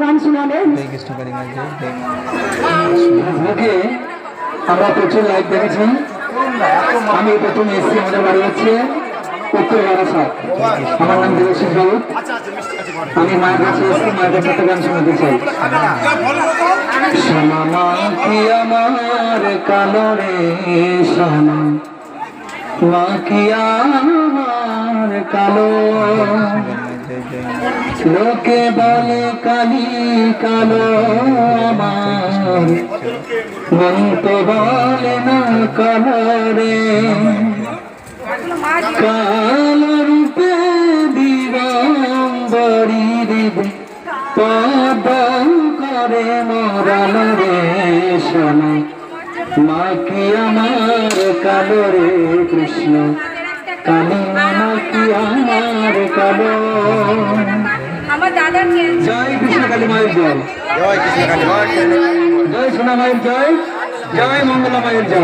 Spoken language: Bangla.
গান শোনালেন। ফেসবুকে আমরা প্রচুর লাইভ দেখেছি। আমি প্রথম এসেছি, আমাদের বাড়ি হচ্ছে উত্তর বারাসাত। আমার নাম দেবশিস বাবু। আমি মায়ের কাছে এসেছি, মায়ের কাছে একটা গান শোনাতে চাই। সোনা মা কি আমার কালো রে, সোনা মা কি আমার কালো, লোকে বলে কালি কালো আমার, মন তো বলে না কালো রে, কালো রূপে দিগম্বরী হৃদে পদ করে মরালো রে, সোনা মা কি আমার কালো রে, কৃষ্ণ কালী মা কি আমার কালো। জয় কৃষ্ণ কালী মায়ের জয়, জয় কৃষ্ণ কালী মায়ের জয়, জয় সোনা মায়ের জয়, জয় মঙ্গলা মায়ের জয়।